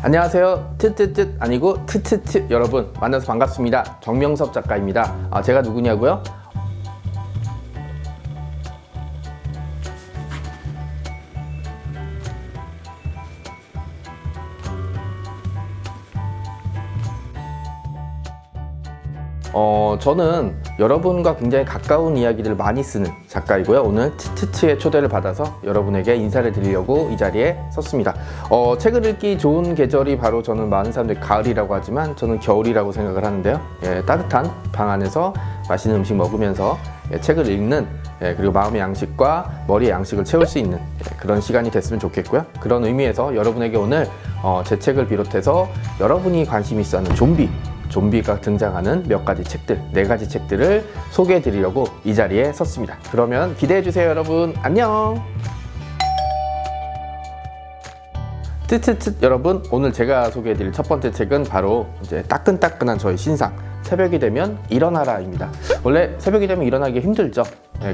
안녕하세요. 트트트 아니고 트트트 여러분 만나서 반갑습니다. 정명섭 작가입니다. 제가 누구냐고요? 저는 여러분과 굉장히 가까운 이야기들을 많이 쓰는 작가이고요. 오늘 트트트의 초대를 받아서 여러분에게 인사를 드리려고 이 자리에 섰습니다. 책을 읽기 좋은 계절이 바로 저는 많은 사람들이 가을이라고 하지만 저는 겨울이라고 생각을 하는데요. 따뜻한 방 안에서 맛있는 음식 먹으면서 책을 읽는 그리고 마음의 양식과 머리의 양식을 채울 수 있는 그런 시간이 됐으면 좋겠고요. 그런 의미에서 여러분에게 오늘 제 책을 비롯해서 여러분이 관심 있어 하는 좀비가 등장하는 몇 가지 책들, 4가지 책들을 소개해 드리려고 이 자리에 섰습니다. 그러면 기대해 주세요, 여러분. 안녕! 트트트 여러분, 오늘 제가 소개해 드릴 첫 번째 책은 바로 이제 따끈따끈한 저의 신상, 새벽이 되면 일어나라입니다. 원래 새벽이 되면 일어나기 힘들죠.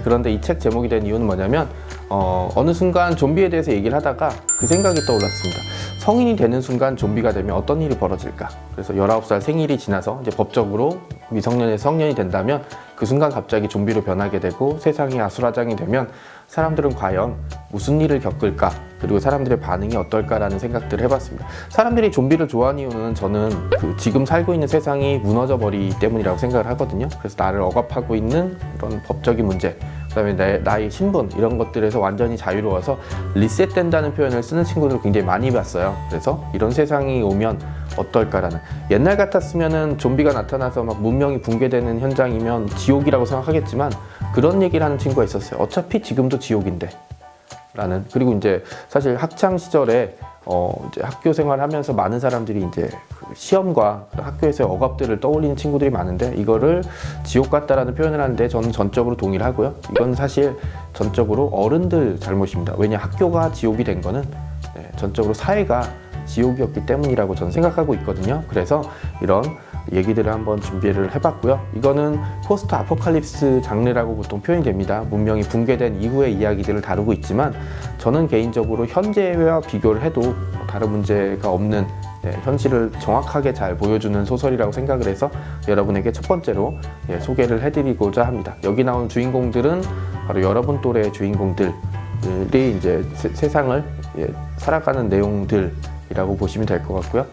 그런데 이 책 제목이 된 이유는 뭐냐면 어느 순간 좀비에 대해서 얘기를 하다가 그 생각이 떠올랐습니다. 성인이 되는 순간 좀비가 되면 어떤 일이 벌어질까? 그래서 19살 생일이 지나서 이제 법적으로 미성년에서 성년이 된다면 그 순간 갑자기 좀비로 변하게 되고 세상이 아수라장이 되면 사람들은 과연 무슨 일을 겪을까? 그리고 사람들의 반응이 어떨까라는 생각들을 해봤습니다. 사람들이 좀비를 좋아하는 이유는 저는 지금 살고 있는 세상이 무너져 버리기 때문이라고 생각을 하거든요. 그래서 나를 억압하고 있는 그런 법적인 문제, 그 다음에 나의 신분 이런 것들에서 완전히 자유로워서 리셋된다는 표현을 쓰는 친구들을 굉장히 많이 봤어요. 그래서 이런 세상이 오면 어떨까라는, 옛날 같았으면은 좀비가 나타나서 막 문명이 붕괴되는 현장이면 지옥이라고 생각하겠지만 그런 얘기를 하는 친구가 있었어요. 어차피 지금도 지옥인데 라는. 그리고 이제 사실 학창 시절에 이제 학교 생활하면서 많은 사람들이 이제 시험과 학교에서의 억압들을 떠올리는 친구들이 많은데 이거를 지옥 같다라는 표현을 하는데 저는 전적으로 동의를 하고요. 이건 사실 전적으로 어른들 잘못입니다. 왜냐, 학교가 지옥이 된 거는 전적으로 사회가 지옥이었기 때문이라고 저는 생각하고 있거든요. 그래서 이런 얘기들을 한번 준비를 해봤고요. 이거는 포스트 아포칼립스 장르라고 보통 표현이 됩니다. 문명이 붕괴된 이후의 이야기들을 다루고 있지만 저는 개인적으로 현재와 비교를 해도 다른 문제가 없는 현실을 정확하게 잘 보여주는 소설이라고 생각을 해서 여러분에게 첫 번째로 소개를 해드리고자 합니다. 여기 나온 주인공들은 바로 여러분 또래의 주인공들이 이제 세상을 살아가는 내용들 이라고 보시면 될 것 같고요.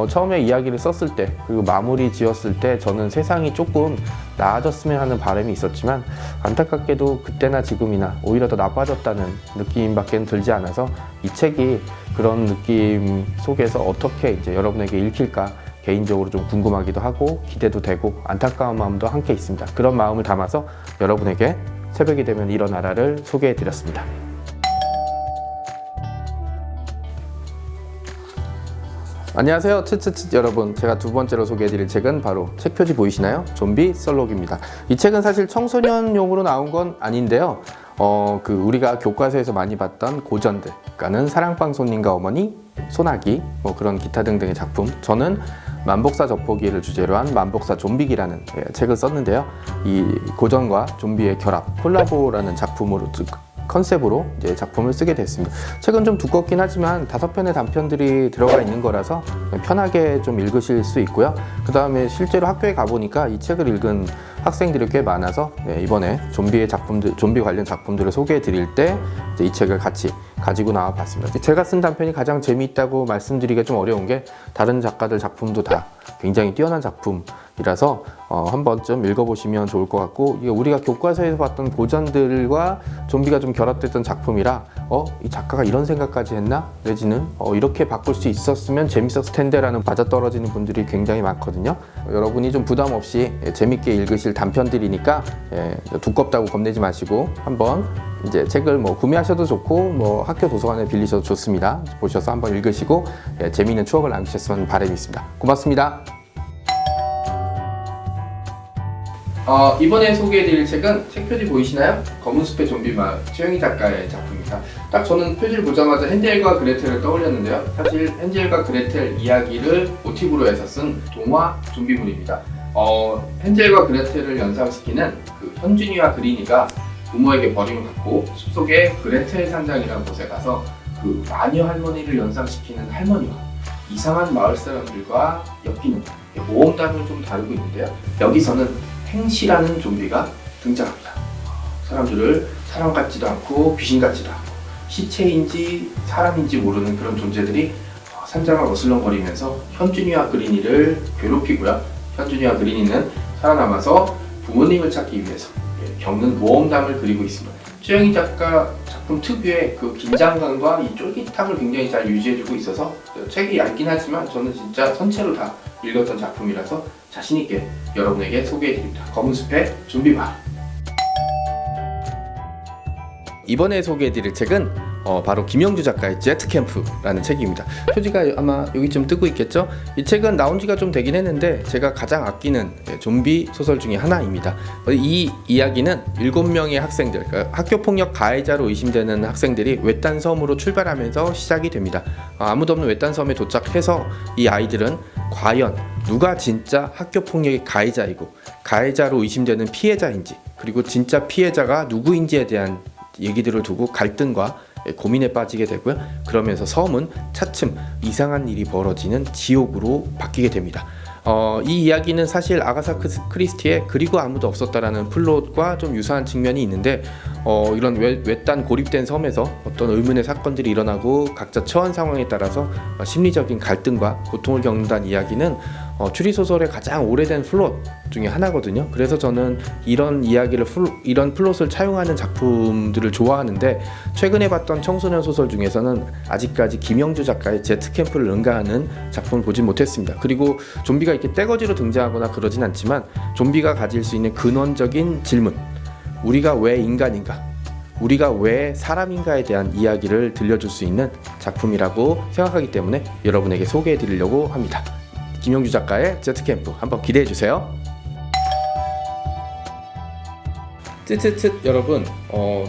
처음에 이야기를 썼을 때 그리고 마무리 지었을 때 저는 세상이 조금 나아졌으면 하는 바람이 있었지만 안타깝게도 그때나 지금이나 오히려 더 나빠졌다는 느낌밖에 들지 않아서 이 책이 그런 느낌 속에서 어떻게 이제 여러분에게 읽힐까 개인적으로 좀 궁금하기도 하고 기대도 되고 안타까운 마음도 함께 있습니다. 그런 마음을 담아서 여러분에게 새벽이 되면 일어나라를 소개해 드렸습니다. 안녕하세요, 트트트 여러분. 제가 두 번째로 소개해드릴 책은 바로 책 표지 보이시나요? 좀비 썰록입니다. 이 책은 사실 청소년용으로 나온 건 아닌데요. 우리가 교과서에서 많이 봤던 고전들, 그러니까는 사랑방 손님과 어머니, 소나기, 뭐 그런 기타 등등의 작품. 저는 만복사 젖보기를 주제로 한 만복사 좀비기라는 책을 썼는데요. 이 고전과 좀비의 결합, 콜라보라는 작품으로 컨셉으로 이제 작품을 쓰게 됐습니다. 책은 좀 두껍긴 하지만 5편의 단편들이 들어가 있는 거라서 편하게 좀 읽으실 수 있고요. 그 다음에 실제로 학교에 가보니까 이 책을 읽은 학생들이 꽤 많아서 이번에 좀비 관련 작품들을 소개해 드릴 때 이 책을 같이 가지고 나와 봤습니다. 제가 쓴 단편이 가장 재미있다고 말씀드리기가 좀 어려운 게 다른 작가들 작품도 다 굉장히 뛰어난 작품이라서 한 번쯤 읽어보시면 좋을 것 같고, 이게 우리가 교과서에서 봤던 고전들과 좀비가 좀 결합됐던 작품이라 이 작가가 이런 생각까지 했나? 내지는 이렇게 바꿀 수 있었으면 재밌었을 텐데 라는 맞아떨어지는 분들이 굉장히 많거든요. 여러분이 좀 부담 없이 재밌게 읽으실 단편들이니까 두껍다고 겁내지 마시고 한번 이제 책을 뭐 구매하셔도 좋고 뭐 학교 도서관에 빌리셔도 좋습니다. 보셔서 한번 읽으시고 재미있는 추억을 남기셨으면 바람이 있습니다. 고맙습니다. 이번에 소개해드릴 책은 책 표지 보이시나요? 검은숲의 좀비 마을, 최영희 작가의 작품입니다. 딱 저는 표지를 보자마자 헨젤과 그레텔을 떠올렸는데요. 사실 헨젤과 그레텔 이야기를 모티브로 해서 쓴 동화 좀비물입니다. 헨젤과 그레텔을 연상시키는 그 현준이와 그린이가 부모에게 버림을 받고 숲속의 그레텔 산장이라는 곳에 가서 그 마녀 할머니를 연상시키는 할머니와 이상한 마을 사람들과 엮이는 모험담을 좀 다루고 있는데요. 여기서는 행시라는 좀비가 등장합니다. 사람들을 사람 같지도 않고 귀신 같지도 않고 시체인지 사람인지 모르는 그런 존재들이 산장을 어슬렁거리면서 현준이와 그린이를 괴롭히고요. 현준이와 그린이는 살아남아서 부모님을 찾기 위해서 겪는 모험담을 그리고 있습니다. 최영희 작가 작품 특유의 그 긴장감과 이 쫄깃함을 굉장히 잘 유지해주고 있어서 책이 얇긴 하지만 저는 진짜 선체로 다 읽었던 작품이라서 자신있게 여러분에게 소개해드립니다. 검은숲의 좀비마을. 이번에 소개해드릴 책은 바로 김영주 작가의 제트캠프라는 책입니다. 표지가 아마 여기쯤 뜨고 있겠죠? 이 책은 나온 지가 좀 되긴 했는데 제가 가장 아끼는 좀비 소설 중에 하나입니다. 이 이야기는 7명의 학생들, 그러니까 학교폭력 가해자로 의심되는 학생들이 외딴 섬으로 출발하면서 시작이 됩니다. 아무도 없는 외딴 섬에 도착해서 이 아이들은 과연 누가 진짜 학교폭력의 가해자이고 가해자로 의심되는 피해자인지, 그리고 진짜 피해자가 누구인지에 대한 얘기들을 두고 갈등과 고민에 빠지게 되고요. 그러면서 섬은 차츰 이상한 일이 벌어지는 지옥으로 바뀌게 됩니다. 이 이야기는 사실 아가사 크리스티의 그리고 아무도 없었다라는 플롯과 좀 유사한 측면이 있는데 이런 외딴 고립된 섬에서 어떤 의문의 사건들이 일어나고 각자 처한 상황에 따라서 심리적인 갈등과 고통을 겪는다는 이야기는 추리소설의 가장 오래된 플롯 중에 하나거든요. 그래서 저는 이런 이야기를 이런 플롯을 차용하는 작품들을 좋아하는데, 최근에 봤던 청소년 소설 중에서는 아직까지 김영주 작가의 제트캠프를 능가하는 작품을 보진 못했습니다. 그리고 좀비가 이렇게 떼거지로 등장하거나 그러진 않지만 좀비가 가질 수 있는 근원적인 질문, 우리가 왜 인간인가, 우리가 왜 사람인가에 대한 이야기를 들려줄 수 있는 작품이라고 생각하기 때문에 여러분에게 소개해 드리려고 합니다. 김영주 작가의 제트캠프 한번 기대해 주세요. 여러분,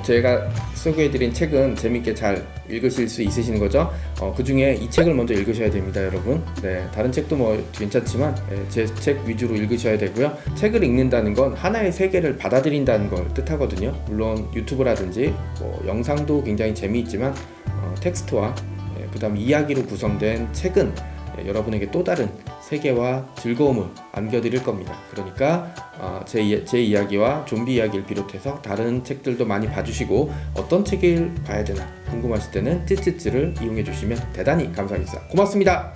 제가 소개해드린 책은 재밌게 잘 읽으실 수 있으신 거죠? 그 중에 이 책을 먼저 읽으셔야 됩니다, 여러분. 네, 다른 책도 뭐 괜찮지만 제 책 위주로 읽으셔야 되고요. 책을 읽는다는 건 하나의 세계를 받아들인다는 걸 뜻하거든요. 물론 유튜브라든지 영상도 굉장히 재미있지만 텍스트와 그 다음 이야기로 구성된 책은 여러분에게 또 다른 세계와 즐거움을 안겨드릴 겁니다. 그러니까 제 이야기와 좀비 이야기를 비롯해서 다른 책들도 많이 봐주시고, 어떤 책을 봐야 되나 궁금하실 때는 쯔쯔쯔를 이용해 주시면 대단히 감사하겠습니다. 고맙습니다.